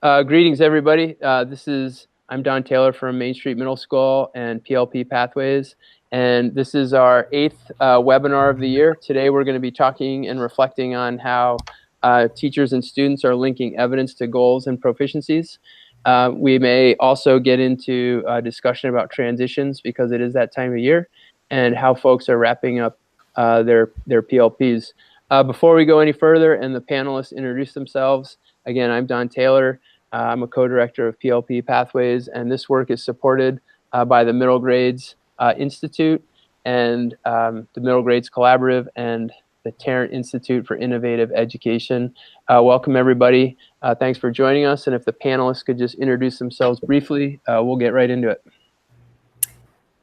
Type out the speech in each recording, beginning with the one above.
Greetings, everybody. I'm Don Taylor from Main Street Middle School and PLP Pathways, and this is our 8th webinar of the year. Today we're going to be talking and reflecting on how teachers and students are linking evidence to goals and proficiencies. We may also get into a discussion about transitions because it is that time of year, and how folks are wrapping up their PLPs. Before we go any further and the panelists introduce themselves, again, I'm Don Taylor. I'm a co-director of PLP Pathways, and this work is supported by the Middle Grades Institute and the Middle Grades Collaborative and the Tarrant Institute for Innovative Education. Welcome, everybody. Thanks for joining us, and if the panelists could just introduce themselves briefly, we'll get right into it.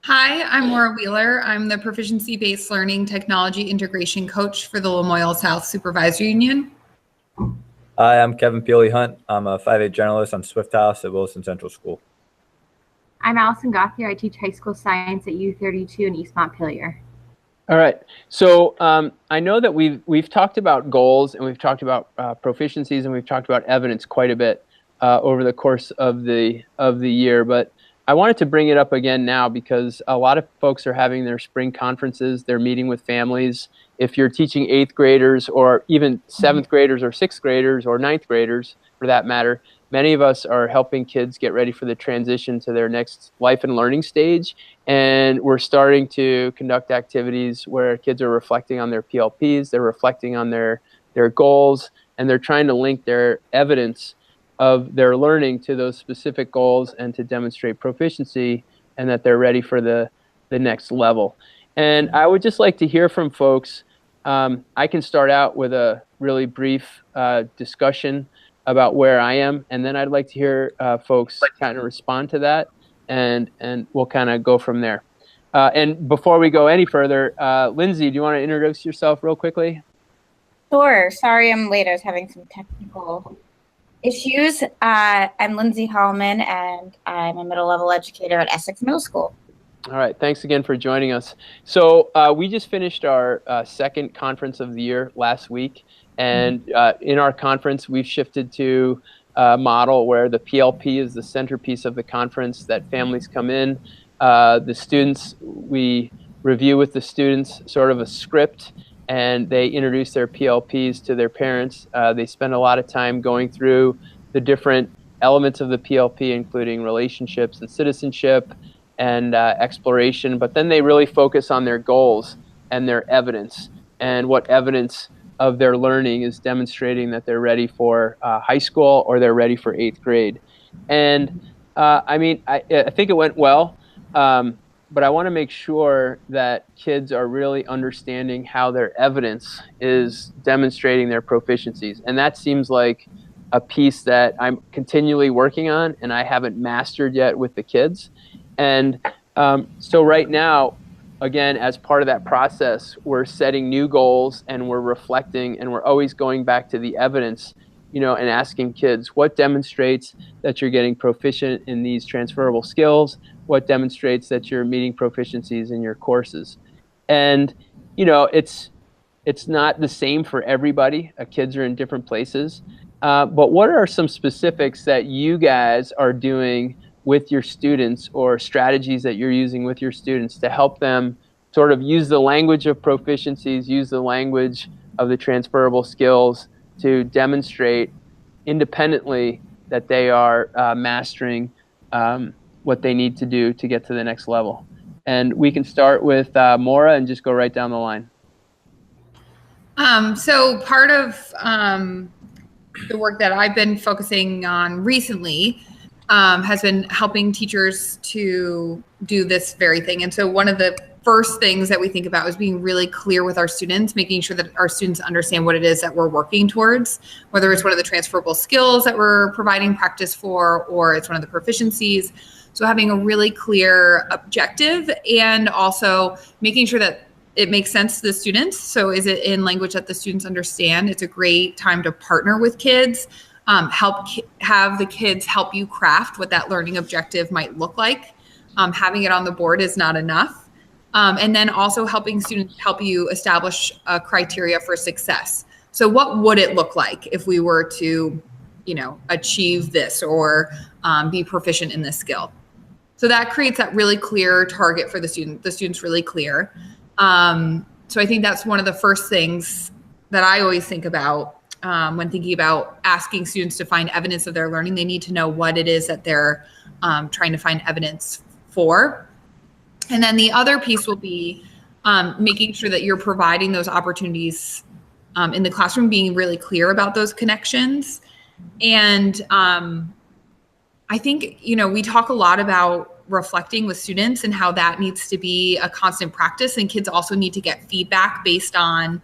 Hi, I'm Laura Wheeler. I'm the Proficiency-Based Learning Technology Integration Coach for the Lamoille South Supervisory Union. Hi, I'm Kevin Peely-Hunt. I'm a 5A journalist on Swift House at Wilson Central School. I'm Allison Gauthier. I teach high school science at U32 in East Montpelier. All right. So I know that we've talked about goals and we've talked about proficiencies and we've talked about evidence quite a bit over the course of the year, but I wanted to bring it up again now because a lot of folks are having their spring conferences. They're meeting with families. If you're teaching 8th graders or even 7th graders or 6th graders or 9th graders, for that matter, many of us are helping kids get ready for the transition to their next life and learning stage. And we're starting to conduct activities where kids are reflecting on their PLPs, they're reflecting on their goals, and they're trying to link their evidence of their learning to those specific goals and to demonstrate proficiency and that they're ready for the next level. And I would just like to hear from folks. I can start out with a really brief discussion about where I am, and then I'd like to hear folks kind of respond to that, and we'll kind of go from there. And before we go any further, Lindsay, do you want to introduce yourself real quickly? Sure. Sorry I'm late. I was having some technical issues. I'm Lindsay Hallman, and I'm a middle level educator at Essex Middle School. All right, thanks again for joining us. So we just finished our second conference of the year last week, and in our conference we've shifted to a model where the PLP is the centerpiece of the conference, that families come in, the students, we review with the students sort of a script, and they introduce their PLPs to their parents. They spend a lot of time going through the different elements of the PLP, including relationships and citizenship and exploration, but then they really focus on their goals and their evidence and what evidence of their learning is demonstrating that they're ready for high school or they're ready for 8th grade. And I mean, I think it went well, but I want to make sure that kids are really understanding how their evidence is demonstrating their proficiencies. And that seems like a piece that I'm continually working on and I haven't mastered yet with the kids. And so right now, again, as part of that process, we're setting new goals and we're reflecting and we're always going back to the evidence, you know, and asking kids what demonstrates that you're getting proficient in these transferable skills, what demonstrates that you're meeting proficiencies in your courses. And, you know, it's not the same for everybody. Kids are in different places. But what are some specifics that you guys are doing with your students or strategies that you're using with your students to help them sort of use the language of proficiencies, use the language of the transferable skills to demonstrate independently that they are mastering what they need to do to get to the next level? And we can start with Maura and just go right down the line. So part of the work that I've been focusing on recently has been helping teachers to do this very thing. And so one of the first things that we think about is being really clear with our students, making sure that our students understand what it is that we're working towards, whether it's one of the transferable skills that we're providing practice for, or it's one of the proficiencies. So having a really clear objective and also making sure that it makes sense to the students. So is it in language that the students understand? It's a great time to partner with kids. Have the kids help you craft what that learning objective might look like. Having it on the board is not enough. And then also helping students help you establish a criteria for success. So what would it look like if we were to achieve this or be proficient in this skill. So that creates that really clear target for the student. The student's really clear. So I think that's one of the first things that I always think about when thinking about asking students to find evidence of their learning. They need to know what it is that they're trying to find evidence for. And then the other piece will be making sure that you're providing those opportunities in the classroom, being really clear about those connections. And I think, we talk a lot about reflecting with students and how that needs to be a constant practice, and kids also need to get feedback based on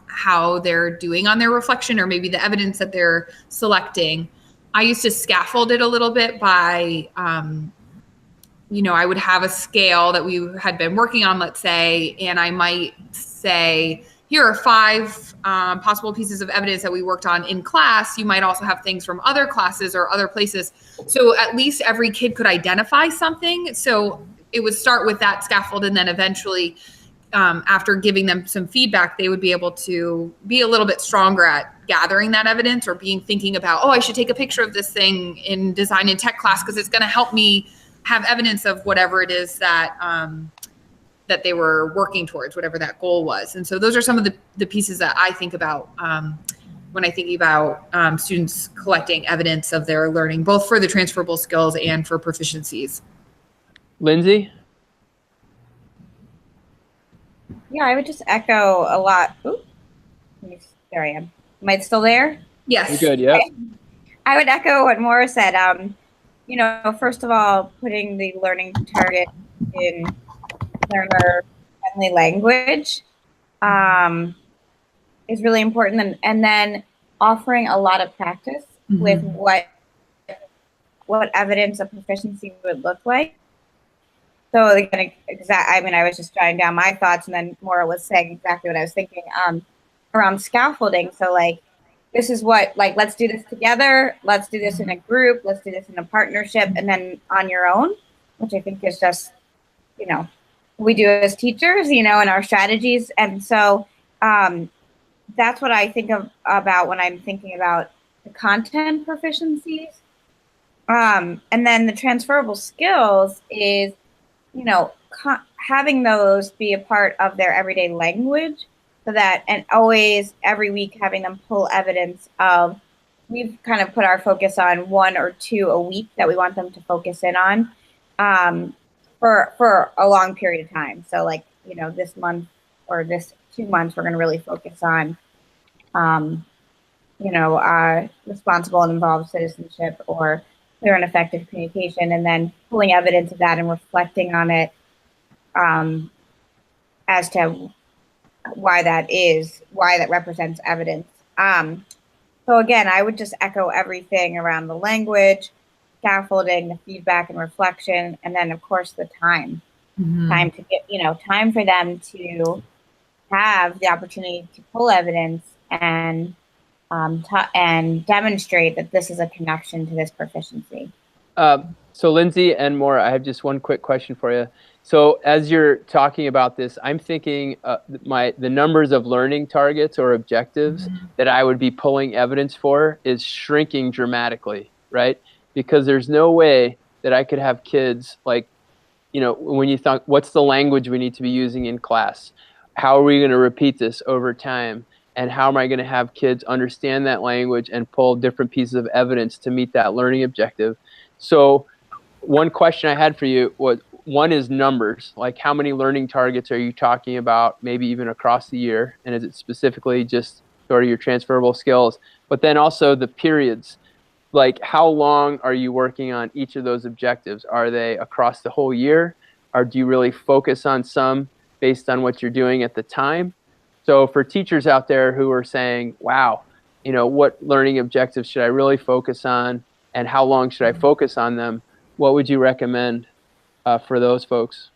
how they're doing on their reflection, or maybe the evidence that they're selecting. I used to scaffold it a little bit by, I would have a scale that we had been working on, let's say, and I might say, here are 5 possible pieces of evidence that we worked on in class. You might also have things from other classes or other places. So at least every kid could identify something. So it would start with that scaffold, and then eventually, after giving them some feedback, they would be able to be a little bit stronger at gathering that evidence, or thinking about, I should take a picture of this thing in design and tech class because it's going to help me have evidence of whatever it is that that they were working towards, whatever that goal was. And so those are some of the pieces that I think about when I think about students collecting evidence of their learning, both for the transferable skills and for proficiencies. Lindsay? Yeah, I would just echo a lot. Ooh, there I am. Am I still there? Yes. You're good, yeah. Okay. I would echo what Maura said. First of all, putting the learning target in learner-friendly language is really important, and then offering a lot of practice with what evidence of proficiency would look like. So again, I was just jotting down my thoughts, and then Maura was saying exactly what I was thinking around scaffolding. So this is what, let's do this together. Let's do this in a group. Let's do this in a partnership, and then on your own, which I think is just, we do as teachers, in our strategies. And so that's what I think about when I'm thinking about the content proficiencies. And then the transferable skills is, having those be a part of their everyday language, so that, and always every week having them pull evidence of, we've kind of put our focus on 1 or 2 a week that we want them to focus in on for a long period of time. So this month or this 2 months, we're going to really focus on, responsible and involved citizenship, or clear and effective communication, and then pulling evidence of that and reflecting on it as to why that represents evidence. So again, I would just echo everything around the language, scaffolding, the feedback and reflection, and then of course the time. Time to get, time for them to have the opportunity to pull evidence and demonstrate that this is a connection to this proficiency. So Lindsay and Maura, I have just one quick question for you. So as you're talking about this, I'm thinking the numbers of learning targets or objectives that I would be pulling evidence for is shrinking dramatically, right? Because there's no way that I could have kids when you thought, what's the language we need to be using in class? How are we going to repeat this over time? And how am I going to have kids understand that language and pull different pieces of evidence to meet that learning objective? So one question I had for you was, one is numbers, like how many learning targets are you talking about, maybe even across the year? And is it specifically just sort of your transferable skills? But then also the periods, like how long are you working on each of those objectives? Are they across the whole year? Or do you really focus on some based on what you're doing at the time? So for teachers out there who are saying, wow, what learning objectives should I really focus on, and how long should I focus on them? What would you recommend for those folks?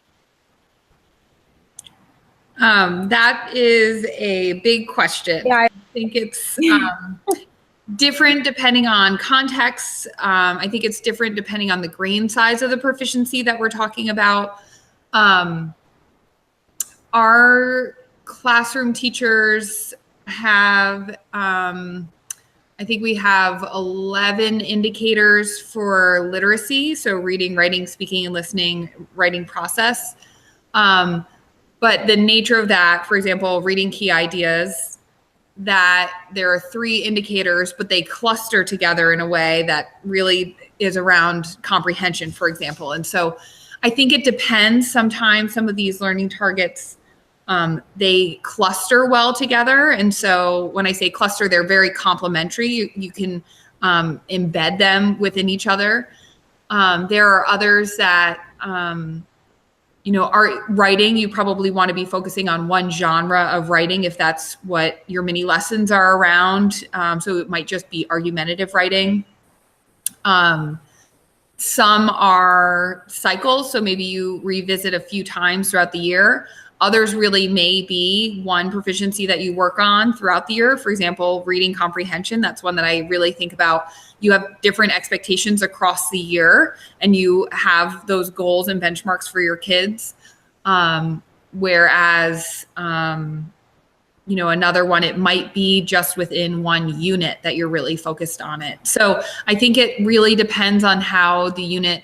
That is a big question. Yeah, I think it's different depending on context. I think it's different depending on the grain size of the proficiency that we're talking about. Our classroom teachers have I think we have 11 indicators for literacy. So reading, writing, speaking, and listening, writing process. But the nature of that, for example, reading key ideas, that there are 3 indicators, but they cluster together in a way that really is around comprehension, for example. And so I think it depends. Sometimes some of these learning targets, they cluster well together. And so when I say cluster, they're very complementary. You can embed them within each other. There are others that, are writing. You probably want to be focusing on one genre of writing if that's what your mini lessons are around. So it might just be argumentative writing. Some are cycles, so maybe you revisit a few times throughout the year. Others really may be one proficiency that you work on throughout the year. For example, reading comprehension, that's one that I really think about. You have different expectations across the year, and you have those goals and benchmarks for your kids. Whereas, another one, it might be just within one unit that you're really focused on it. So I think it really depends on how the unit,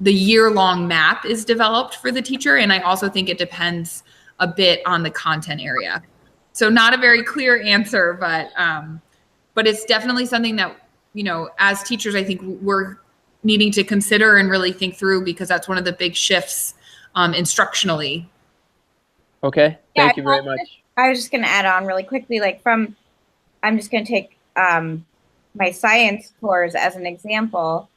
the year-long map is developed for the teacher. And I also think it depends a bit on the content area. So not a very clear answer, but it's definitely something that, as teachers, I think we're needing to consider and really think through, because that's one of the big shifts instructionally. Okay, thank you very much. I was just going to add on really quickly, I'm just going to take my science course as an example.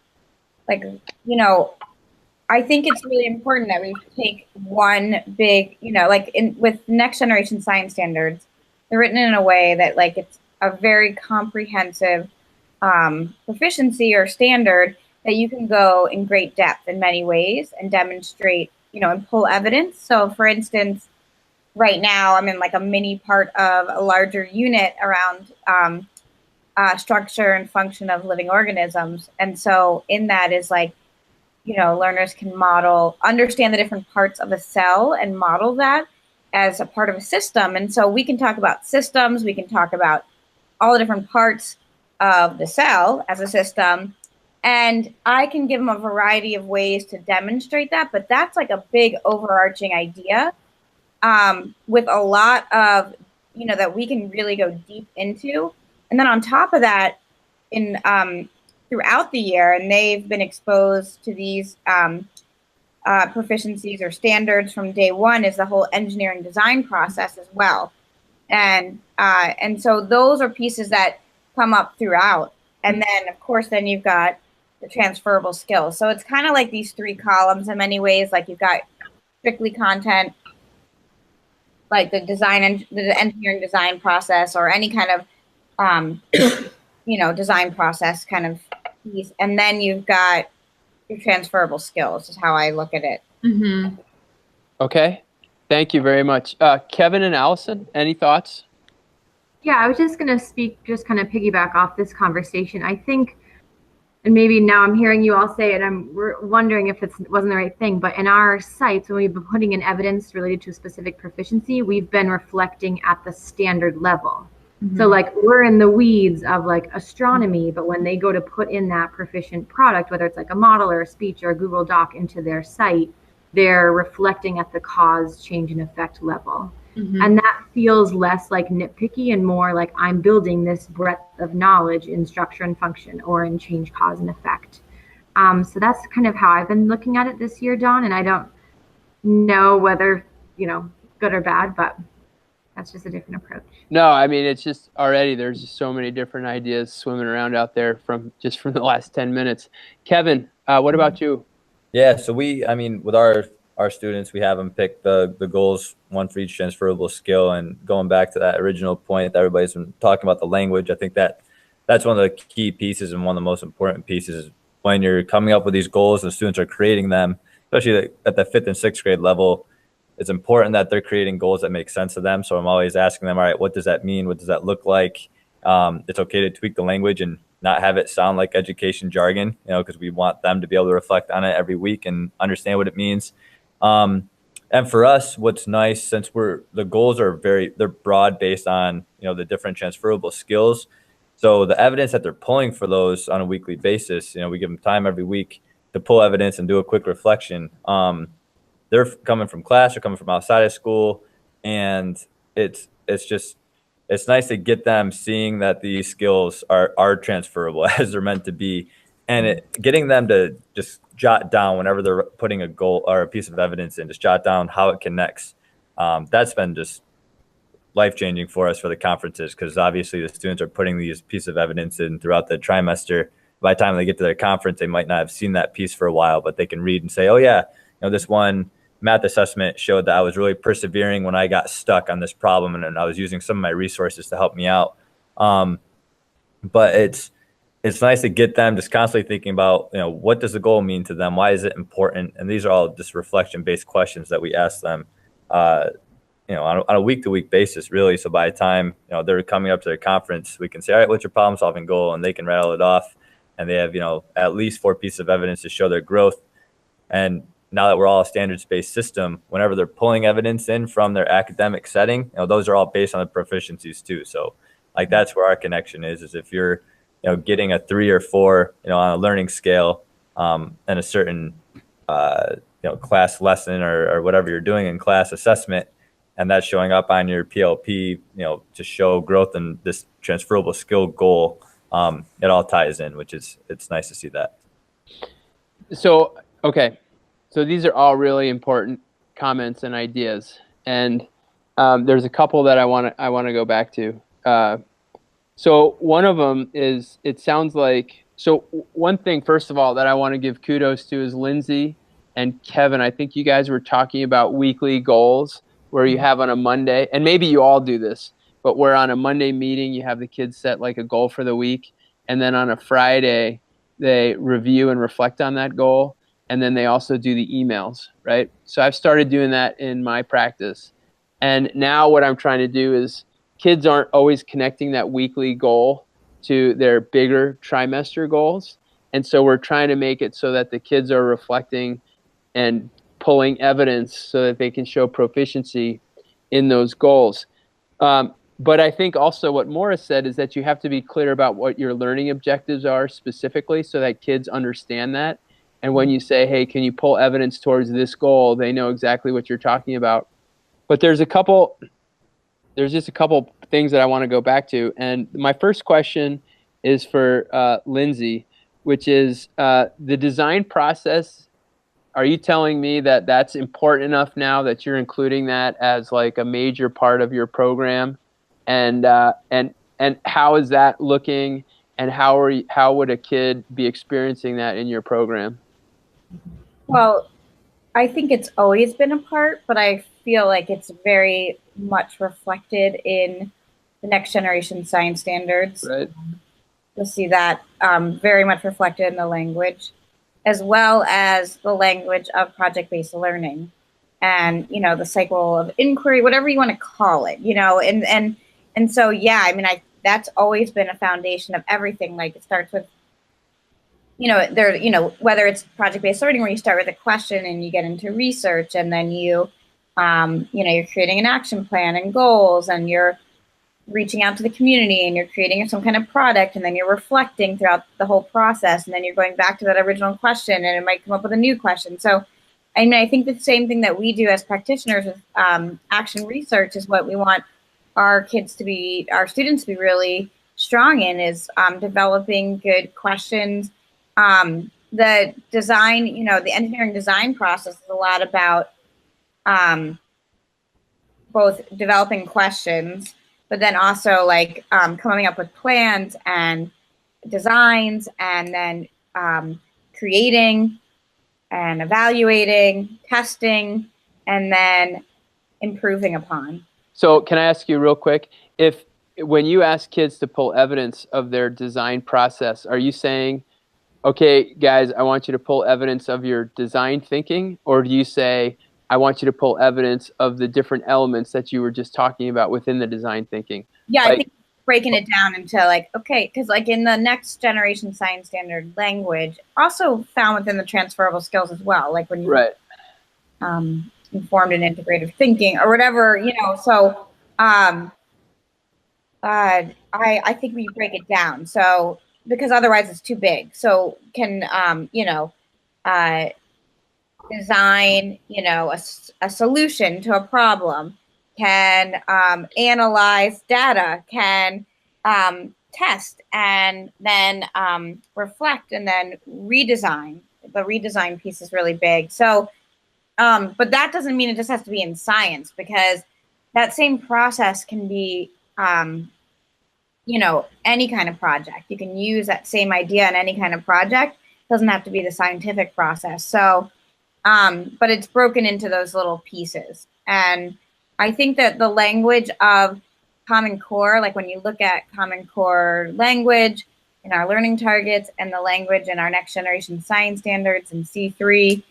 I think it's really important that we take one big, with next generation science standards, they're written in a way that it's a very comprehensive proficiency or standard that you can go in great depth in many ways and demonstrate, and pull evidence. So for instance, right now I'm in a mini part of a larger unit around structure and function of living organisms. And so in that is learners can understand the different parts of a cell and model that as a part of a system. And so we can talk about systems, we can talk about all the different parts of the cell as a system. And I can give them a variety of ways to demonstrate that, but that's a big overarching idea with a lot of, that we can really go deep into. And then on top of that, throughout the year, and they've been exposed to these proficiencies or standards from day one, is the whole engineering design process as well. And so those are pieces that come up throughout. And then, of course, then you've got the transferable skills. So it's kind of like these 3 columns in many ways. You've got strictly content, the engineering design process, or any kind of design process kind of piece. And then you've got your transferable skills is how I look at it. Mm-hmm. Okay, thank you very much. Kevin and Allison, any thoughts? Yeah, I was just going to just kind of piggyback off this conversation. I think, and maybe now I'm hearing you all say it, we're wondering if it wasn't the right thing, but in our sites, when we've been putting in evidence related to a specific proficiency, we've been reflecting at the standard level. Mm-hmm. So we're in the weeds of astronomy, but when they go to put in that proficient product, whether it's a model or a speech or a Google Doc into their site, they're reflecting at the cause, change, and effect level. Mm-hmm. And that feels less nitpicky and more I'm building this breadth of knowledge in structure and function, or in change, cause, and effect. So that's kind of how I've been looking at it this year, Dawn. And I don't know whether, good or bad, but that's just a different approach. No, I mean, it's just already there's just so many different ideas swimming around out there from the last 10 minutes. Kevin, what about you? Yeah, so with our students, we have them pick the goals, one for each transferable skill. And going back to that original point that everybody's been talking about, the language, I think that's one of the key pieces, and one of the most important pieces when you're coming up with these goals and students are creating them, especially at the 5th and 6th grade level. It's important that they're creating goals that make sense to them. So I'm always asking them, all right, what does that mean? What does that look like? It's okay to tweak the language and not have it sound like education jargon, because we want them to be able to reflect on it every week and understand what it means. And for us, what's nice, since the goals are they're broad based on, the different transferable skills, So the evidence that they're pulling for those on a weekly basis, we give them time every week to pull evidence and do a quick reflection. They're coming from class or coming from outside of school, and it's nice to get them seeing that these skills are transferable as they're meant to be, and getting them to just jot down whenever they're putting a goal or a piece of evidence in, just jot down how it connects. That's been just life-changing for us for the conferences, because obviously the students are putting these pieces of evidence in throughout the trimester. By the time they get to their conference, they might not have seen that piece for a while, but they can read and say, oh yeah, this one math assessment showed that I was really persevering when I got stuck on this problem, and I was using some of my resources to help me out. But it's nice to get them just constantly thinking about, what does the goal mean to them? Why is it important? And these are all just reflection-based questions that we ask them, on a week-to-week basis, really. So by the time, they're coming up to their conference, we can say, all right, what's your problem-solving goal? And they can rattle it off, and they have, at least 4 pieces of evidence to show their growth. And now that we're all a standards-based system, whenever they're pulling evidence in from their academic setting, those are all based on the proficiencies too. So like, that's where our connection is if you're, getting a 3 or 4, on a learning scale, and a certain, class lesson or whatever you're doing in class assessment, and that's showing up on your PLP, to show growth in this transferable skill goal, it all ties in, it's nice to see that. So, okay. So these are all really important comments and ideas, and there's a couple that I want to go back to. So one of them is, it sounds like, so one thing, first of all, that I want to give kudos to is Lindsay and Kevin. I think you guys were talking about weekly goals where you have on a Monday, and maybe you all do this, but where on a Monday meeting, you have the kids set like a goal for the week, and then on a Friday, they review and reflect on that goal. And then they also do the emails, right? So I've started doing that in my practice. And now what I'm trying to do is, kids aren't always connecting that weekly goal to their bigger trimester goals. And so we're trying to make it so that the kids are reflecting and pulling evidence so that they can show proficiency in those goals. But I think also what Morris said is that you have to be clear about what your learning objectives are specifically, so that kids understand that. And when you say, hey, can you pull evidence towards this goal, they know exactly what you're talking about. But there's just a couple things that I want to go back to. And my first question is for Lindsay, which is the design process. Are you telling me that that's important enough now that you're including that as like a major part of your program? And how is that looking? And how would a kid be experiencing that in your program? Well, I think it's always been a part, but I feel like it's very much reflected in the next generation science standards. Right. You'll see that very much reflected in the language, as well as the language of project-based learning, and the cycle of inquiry, whatever you want to call it, and so yeah, I mean, that's always been a foundation of everything. Like, it starts with whether it's project-based learning, where you start with a question and you get into research, and then you're creating an action plan and goals, and you're reaching out to the community, and you're creating some kind of product, and then you're reflecting throughout the whole process, and then you're going back to that original question, and it might come up with a new question. So, I mean, I think the same thing that we do as practitioners with action research is what we want our students to be really strong in, is developing good questions. The design, the engineering design process is a lot about both developing questions, but then also like coming up with plans and designs, and then creating and evaluating, testing, and then improving upon. So can I ask you real quick, when you ask kids to pull evidence of their design process, are you saying, okay, guys, I want you to pull evidence of your design thinking? Or do you say, I want you to pull evidence of the different elements that you were just talking about within the design thinking? Yeah, I think breaking it down into like, okay, because like in the next generation science standard language, also found within the transferable skills as well, like when you informed and integrative thinking or whatever, so I think we break it down. So because otherwise it's too big. So can design, a solution to a problem, can analyze data, can test, and then reflect, and then redesign. The redesign piece is really big. So, but that doesn't mean it just has to be in science, because that same process can be, any kind of project. You can use that same idea in any kind of project. It doesn't have to be the scientific process. So, but it's broken into those little pieces. And I think that the language of Common Core, like when you look at Common Core language in our learning targets and the language in our next generation science standards and C3,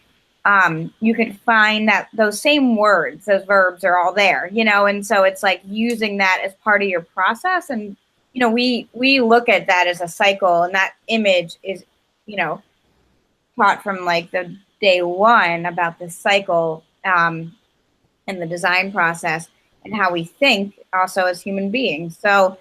you can find that those same words, those verbs are all there, and so it's like using that as part of your process. And, we look at that as a cycle, and that image is, taught from like the day one about the cycle and the design process and how we think also as human beings. So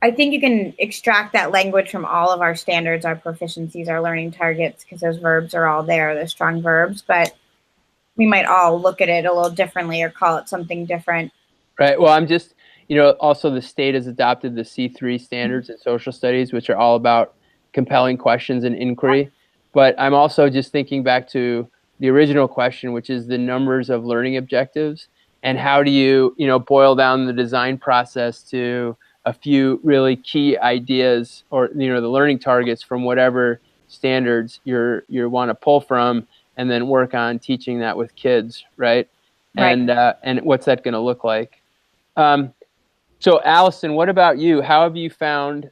I think you can extract that language from all of our standards, our proficiencies, our learning targets, because those verbs are all there, the strong verbs, but we might all look at it a little differently or call it something different. Right. Well, I'm just, also the state has adopted the C3 standards in social studies, which are all about compelling questions and inquiry. But I'm also just thinking back to the original question, which is the numbers of learning objectives, and how do you, boil down the design process to a few really key ideas, or, the learning targets from whatever standards you want to pull from, and then work on teaching that with kids, right? And what's that going to look like? So Allison, what about you? How have you found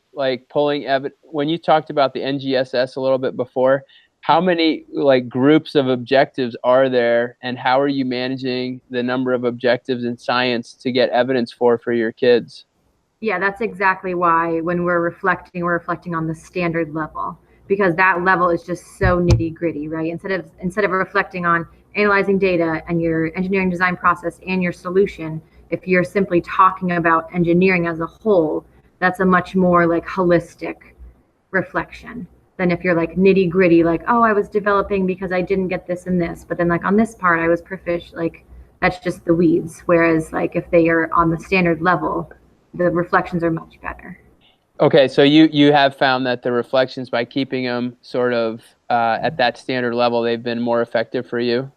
pulling when you talked about the NGSS a little bit before, how many groups of objectives are there, and how are you managing the number of objectives in science to get evidence for your kids? Yeah, that's exactly why when we're reflecting on the standard level, because that level is just so nitty gritty, right? Instead of reflecting on analyzing data and your engineering design process and your solution, if you're simply talking about engineering as a whole, that's a much more holistic reflection than if you're nitty gritty, oh, I was developing because I didn't get this and this, but then on this part I was proficient. That's just the weeds. Whereas if they are on the standard level, the reflections are much better. Okay, so you have found that the reflections, by keeping them sort of at that standard level, they've been more effective for you?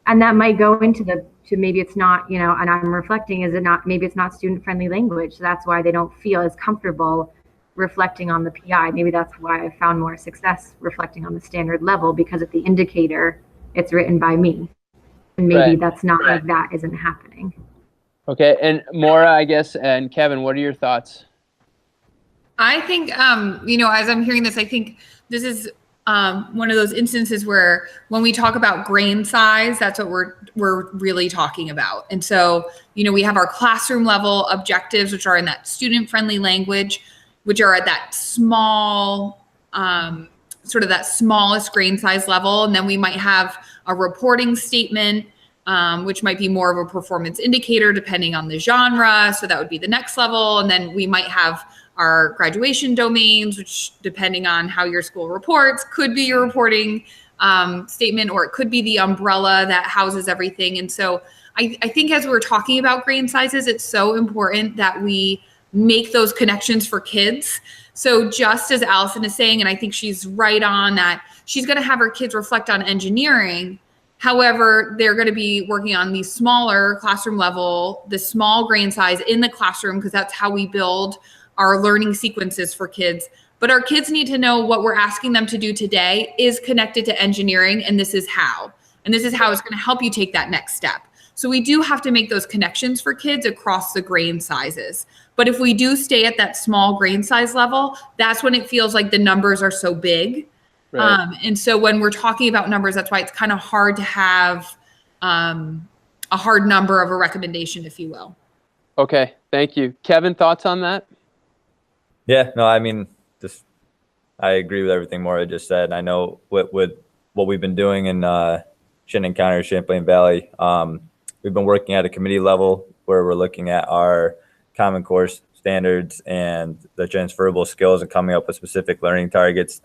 And that might go into maybe it's not, and I'm reflecting, maybe it's not student friendly language. So that's why they don't feel as comfortable reflecting on the PI. Maybe that's why I found more success reflecting on the standard level, because at the indicator, it's written by me. And maybe that's not that isn't happening. Okay, and Maura, I guess, and Kevin, what are your thoughts? I think, as I'm hearing this, I think this is one of those instances where when we talk about grain size, that's what we're really talking about. And so, we have our classroom level objectives, which are in that student-friendly language, which are at that small, sort of that smallest grain size level. And then we might have a reporting statement, which might be more of a performance indicator depending on the genre. So that would be the next level. And then we might have our graduation domains, which depending on how your school reports, could be your reporting statement, or it could be the umbrella that houses everything. And so I think as we're talking about grain sizes, it's so important that we make those connections for kids. So just as Allison is saying, and I think she's right on that, she's going to have her kids reflect on engineering. However, they're going to be working on these smaller classroom level, the small grain size in the classroom, because that's how we build our learning sequences for kids. But our kids need to know what we're asking them to do today is connected to engineering, and this is how. And this is how it's going to help you take that next step. So we do have to make those connections for kids across the grain sizes. But if we do stay at that small grain size level, that's when it feels like the numbers are so big. Right. And so when we're talking about numbers, that's why it's kind of hard to have a hard number of a recommendation, if you will. Okay, thank you. Kevin, thoughts on that? Yeah, no, I mean, I agree with everything Maura just said. I know with what we've been doing in Chittenden County, Champlain Valley, we've been working at a committee level where we're looking at our Common Core standards and the transferable skills and coming up with specific learning targets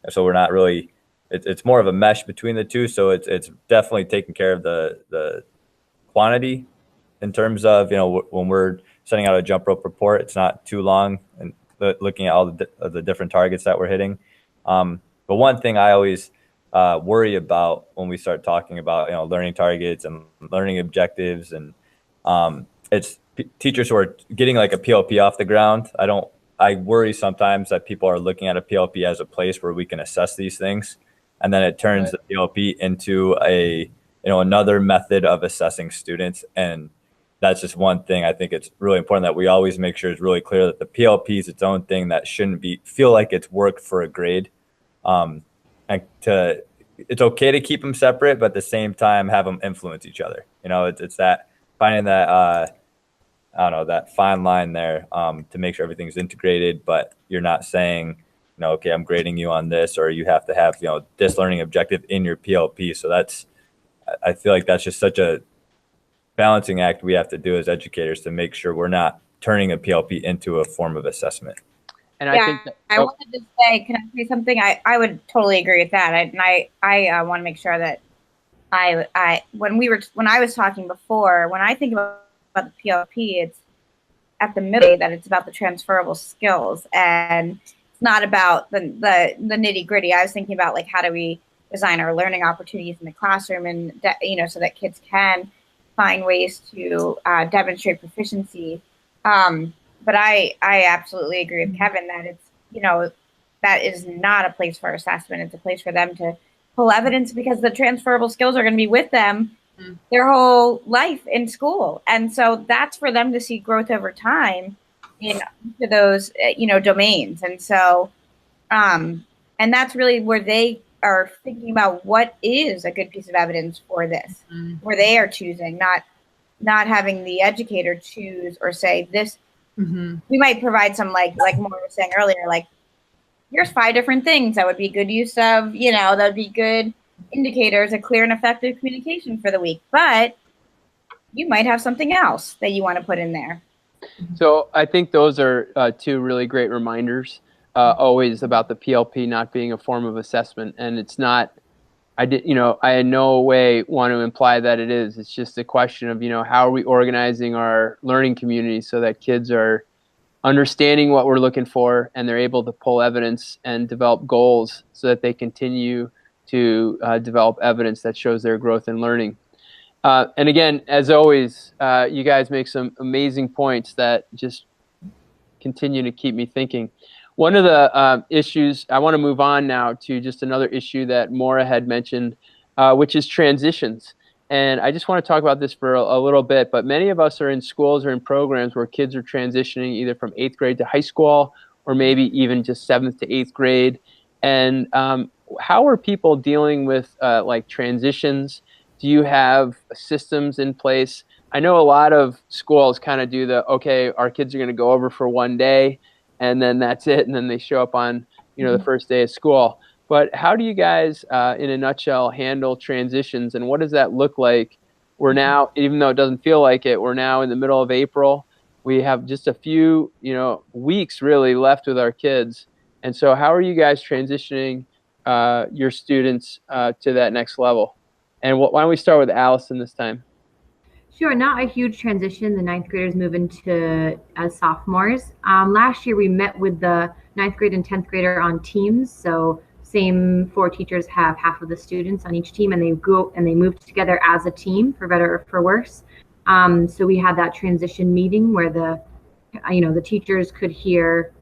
so we're not really, it's more of a mesh between the two. So it's definitely taking care of the quantity in terms of, when we're sending out a jump rope report, it's not too long and looking at all the different targets that we're hitting. But one thing I always worry about when we start talking about, learning targets and learning objectives, and it's teachers who are getting like a PLP off the ground. I worry sometimes that people are looking at a PLP as a place where we can assess these things, and then it turns the PLP into another method of assessing students. And that's just one thing I think it's really important that we always make sure it's really clear that the PLP is its own thing that shouldn't feel like it's work for a grade. And it's okay to keep them separate, but at the same time have them influence each other. It's that finding that that fine line there to make sure everything's integrated, but you're not saying, okay, I'm grading you on this, or you have to have, this learning objective in your PLP. So I feel like that's just such a balancing act we have to do as educators to make sure we're not turning a PLP into a form of assessment. And yeah, I think I wanted to say, can I say something? I would totally agree with that. I want to make sure that when I was talking before, when I think about the PLP, it's at the middle that it's about the transferable skills, and it's not about the nitty gritty. I was thinking about like, how do we design our learning opportunities in the classroom, and so that kids can find ways to demonstrate proficiency. But I absolutely agree with Kevin that it's, that is not a place for assessment. It's a place for them to pull evidence, because the transferable skills are going to be with them their whole life in school. And so that's for them to see growth over time in those, domains. And so, and that's really where they are thinking about what is a good piece of evidence for this, where they are choosing, not having the educator choose or say this. We might provide some like Maura was saying earlier, like, here's 5 different things that would be good use of, that would be good indicators of clear and effective communication for the week. But you might have something else that you want to put in there. So I think those are 2 really great reminders, always about the PLP not being a form of assessment. And it's not, I in no way want to imply that it is. It's just a question of, how are we organizing our learning community so that kids are understanding what we're looking for, and they're able to pull evidence and develop goals so that they continue to develop evidence that shows their growth in learning. And again, as always, you guys make some amazing points that just continue to keep me thinking. One of the issues, I want to move on now to just another issue that Maura had mentioned, which is transitions. And I just want to talk about this for a little bit, but many of us are in schools or in programs where kids are transitioning either from 8th grade to high school, or maybe even just 7th to 8th grade. And how are people dealing with like transitions? Do you have systems in place? I know a lot of schools kind of do okay, our kids are going to go over for one day, and then that's it, and then they show up on, the first day of school. But how do you guys, in a nutshell, handle transitions, and what does that look like? We're now, even though it doesn't feel like it, we're now in the middle of April. We have just a few, weeks really left with our kids. And so how are you guys transitioning your students to that next level? And why don't we start with Allison this time? Sure, not a huge transition. The 9th graders move into as sophomores. Last year, we met with the 9th grade and 10th grader on teams. So same 4 teachers have half of the students on each team, and they go and they move together as a team, for better or for worse. So we had that transition meeting where the teachers could hear,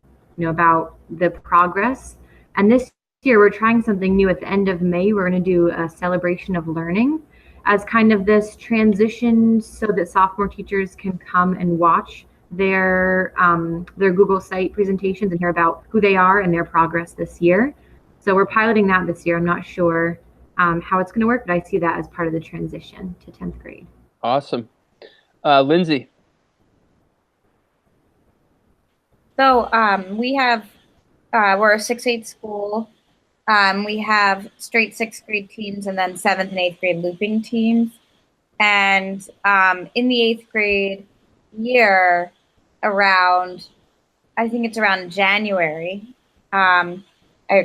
about the progress. And this year we're trying something new. At the end of May, we're going to do a celebration of learning as kind of this transition, so that sophomore teachers can come and watch their Google Site presentations and hear about who they are and their progress this year. So we're piloting that this year. I'm not sure how it's going to work, but I see that as part of the transition to 10th grade. Awesome. Lindsay. So we have, we're a 6-8 school. We have straight 6th grade teams, and then 7th and 8th grade looping teams. And in the 8th grade year, around, I think it's around January. I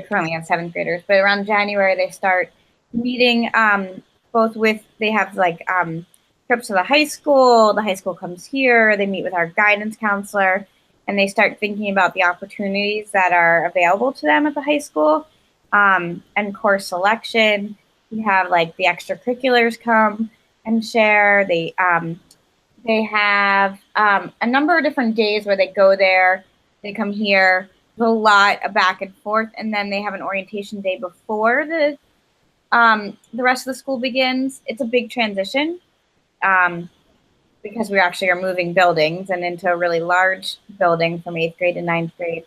currently have 7th graders, but around January they start meeting both with, they have like trips to the high school comes here, they meet with our guidance counselor, and they start thinking about the opportunities that are available to them at the high school, and course selection. You have like the extracurriculars come and share. They have a number of different days where they go there, they come here. There's a lot of back and forth, and then they have an orientation day before the rest of the school begins. It's a big transition because we actually are moving buildings and into a really large building from 8th grade to 9th grade.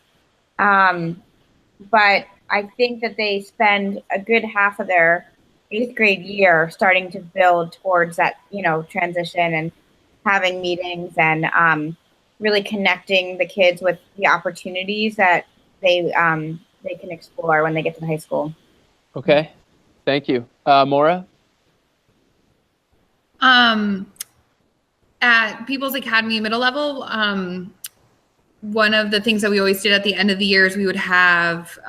But I think that they spend a good half of their 8th grade year starting to build towards that, transition, and having meetings and really connecting the kids with the opportunities that they can explore when they get to high school. Okay, thank you. Maura? At People's Academy middle level, one of the things that we always did at the end of the year is we would have,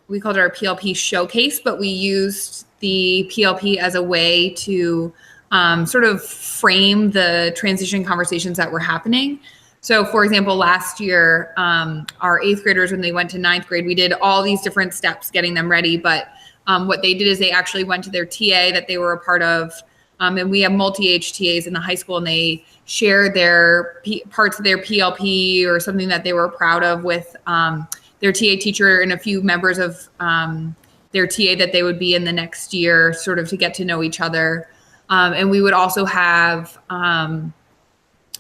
we called it our PLP showcase, but we used the PLP as a way to sort of frame the transition conversations that were happening. So for example, last year, our 8th graders, when they went to 9th grade, we did all these different steps getting them ready. But what they did is they actually went to their TA that they were a part of. And we have multi-age TAs in the high school, and they shared their parts of their PLP or something that they were proud of with their TA teacher and a few members of their TA that they would be in the next year, sort of to get to know each other. And we would also have,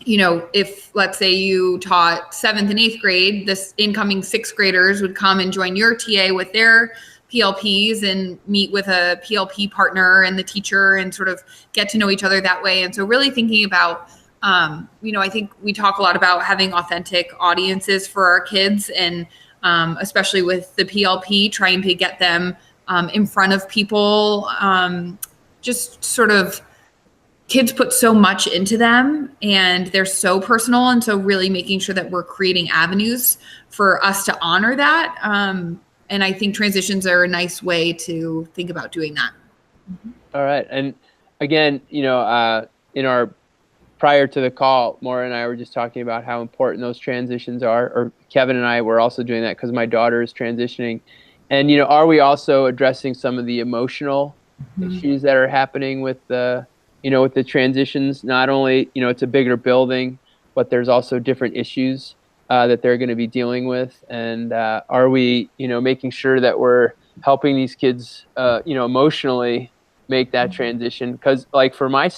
if let's say you taught 7th and 8th grade, this incoming 6th graders would come and join your TA with their PLPs and meet with a PLP partner and the teacher and sort of get to know each other that way. And so really thinking about, I think we talk a lot about having authentic audiences for our kids, and especially with the PLP, trying to get them in front of people, just sort of, kids put so much into them and they're so personal. And so really making sure that we're creating avenues for us to honor that. And I think transitions are a nice way to think about doing that. All right. And again, in our prior to the call, Maura and I were just talking about how important those transitions are, or Kevin and I were also doing that because my daughter is transitioning. And, are we also addressing some of the emotional issues that are happening with the, with the transitions? Not only, it's a bigger building, but there's also different issues that they're going to be dealing with. And are we, making sure that we're helping these kids, emotionally make that transition? Because like for my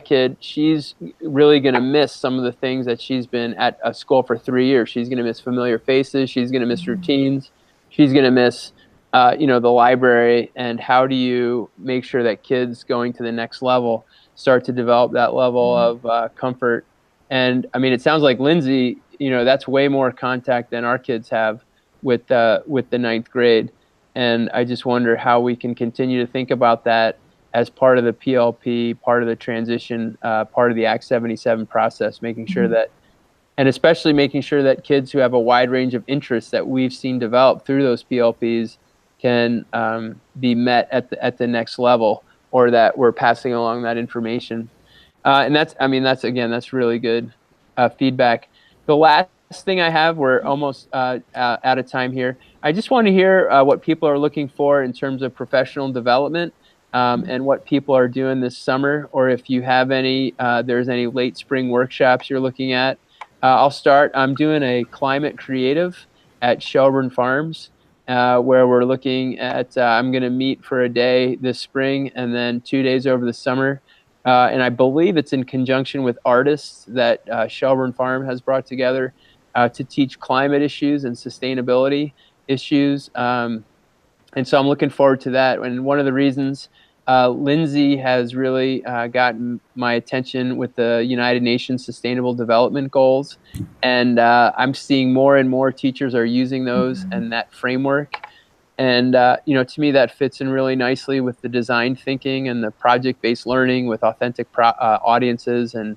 kid, she's really going to miss some of the things that she's been at a school for 3 years. She's going to miss familiar faces. She's going to miss routines. She's going to miss, the library. And how do you make sure that kids going to the next level start to develop that level of comfort? And I mean, it sounds like Lindsay, that's way more contact than our kids have with the 9th grade. And I just wonder how we can continue to think about that as part of the PLP, part of the transition, part of the Act 77 process, making sure that, and especially making sure that kids who have a wide range of interests that we've seen develop through those PLPs can be met at the next level, or that we're passing along that information. And that's really good feedback. The last thing I have, we're almost out of time here. I just want to hear what people are looking for in terms of professional development, and what people are doing this summer, or if you have any, there's any late spring workshops you're looking at. I'll start. I'm doing a climate creative at Shelburne Farms, where we're looking at, I'm going to meet for a day this spring and then 2 days over the summer. And I believe it's in conjunction with artists that Shelburne Farm has brought together to teach climate issues and sustainability issues. And so I'm looking forward to that. And one of the reasons Lindsay has really gotten my attention with the United Nations Sustainable Development Goals. And I'm seeing more and more teachers are using those and that framework. And, to me, that fits in really nicely with the design thinking and the project-based learning with authentic audiences and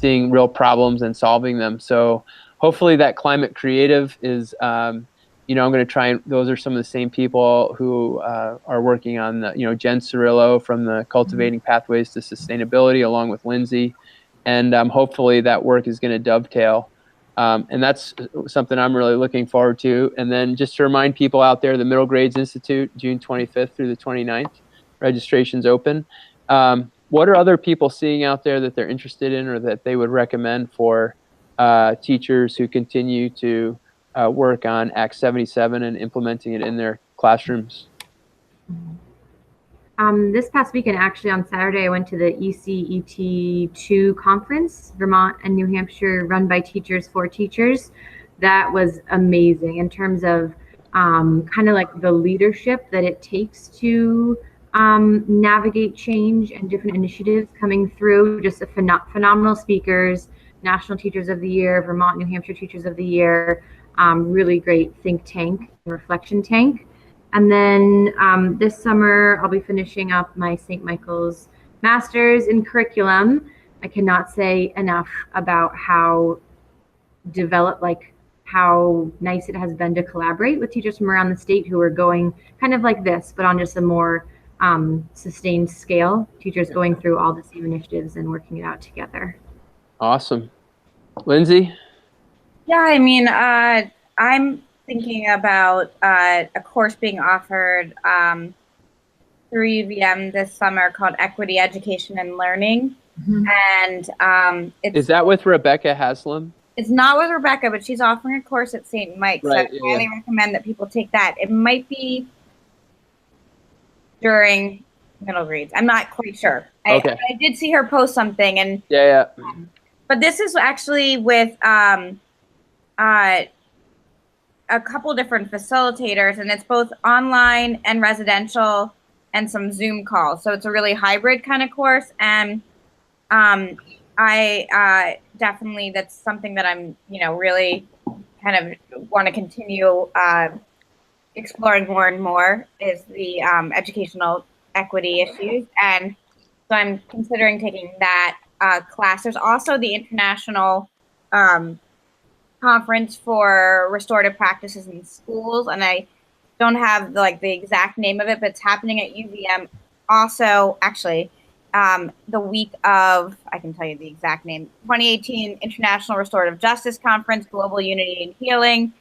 presenting real problems and solving them. So hopefully that climate creative is, you know, I'm going to try and, those are some of the same people who are working on the, you know, Jen Cirillo from the Cultivating Pathways to Sustainability, along with Lindsay. And hopefully that work is going to dovetail. And that's something I'm really looking forward to. And then just to remind people out there, the Middle Grades Institute, June 25th through the 29th, registration's open. What are other people seeing out there that they're interested in or that they would recommend for teachers who continue to work on Act 77 and implementing it in their classrooms? This past weekend, actually on Saturday, I went to the ECE T2 Conference, Vermont and New Hampshire, run by teachers for teachers. That was amazing in terms of kind of like the leadership that it takes to navigate change and different initiatives coming through. Just a phenomenal speakers, National Teachers of the Year, Vermont, New Hampshire Teachers of the Year, really great think tank, reflection tank. And then this summer, I'll be finishing up my St. Michael's Master's in Curriculum. I cannot say enough about how how nice it has been to collaborate with teachers from around the state who are going kind of like this, but on just a more sustained scale, teachers going through all the same initiatives and working it out together. Awesome. Lindsay? Yeah, I mean, I'm thinking about a course being offered through UVM this summer called Equity, Education, and Learning. And is that with Rebecca Haslam? It's not with Rebecca, but she's offering a course at St. Mike's. Right, So I highly recommend that people take that. It might be during middle grades. I'm not quite sure. Okay. I did see her post something, and but this is actually with a couple different facilitators, and it's both online and residential and some Zoom calls. So it's a really hybrid kind of course. And I definitely, that's something that I'm, you know, really kind of want to continue exploring more and more is the educational equity issues. And so I'm considering taking that class. There's also the International Conference for Restorative Practices in Schools, and I don't have the exact name of it, but it's happening at UVM. Also, actually, the week of, I can tell you the exact name, 2018 International Restorative Justice Conference, Global Unity and Healing.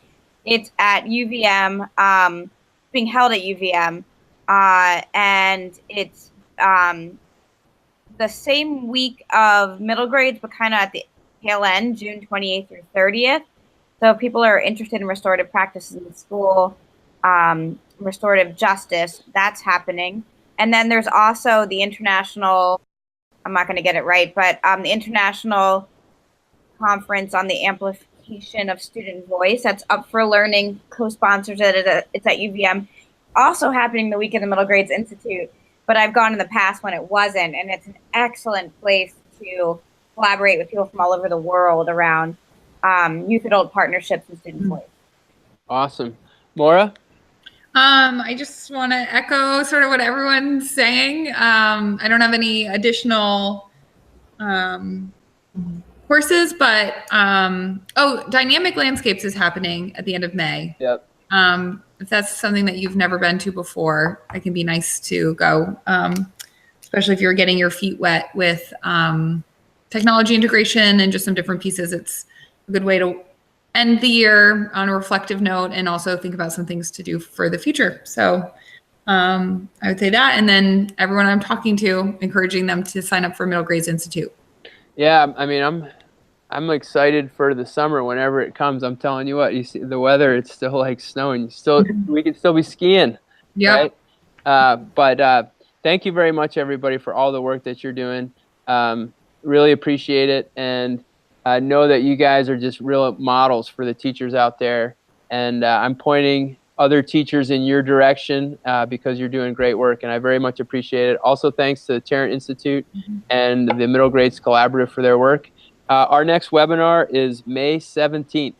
It's at UVM, being held at UVM, and it's the same week of middle grades, but kind of at the tail end, June 28th through 30th. So if people are interested in restorative practices in school, restorative justice, that's happening. And then there's also the international, I'm not going to get it right, but the International Conference on the Amplification of Student Voice. That's Up for Learning, co-sponsors it. It's at UVM. Also happening the week of the Middle Grades Institute. But I've gone in the past when it wasn't, and it's an excellent place to collaborate with people from all over the world around youth-adult partnerships and student voice. Awesome. Maura? I just want to echo sort of what everyone's saying. I don't have any additional courses, but Dynamic Landscapes is happening at the end of May. Yep. If that's something that you've never been to before, it can be nice to go, especially if you're getting your feet wet with technology integration and just some different pieces. It's a good way to end the year on a reflective note and also think about some things to do for the future. So I would say that, and then everyone I'm talking to, encouraging them to sign up for Middle Grades Institute. Yeah, I mean, I'm excited for the summer whenever it comes. I'm telling you what, you see the weather, it's still like snowing. We could still be skiing. Yeah. Right? But thank you very much, everybody, for all the work that you're doing. Really appreciate it. And know that you guys are just real models for the teachers out there. And I'm pointing other teachers in your direction because you're doing great work, and I very much appreciate it. Also, thanks to the Tarrant Institute and the Middle Grades Collaborative for their work. Our next webinar is May 17th,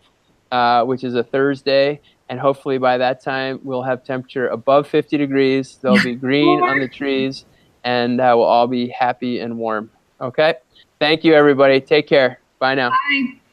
which is a Thursday, and hopefully by that time we'll have temperature above 50 degrees. There'll be green on the trees, and we'll all be happy and warm. Okay? Thank you, everybody. Take care. Bye now. Bye.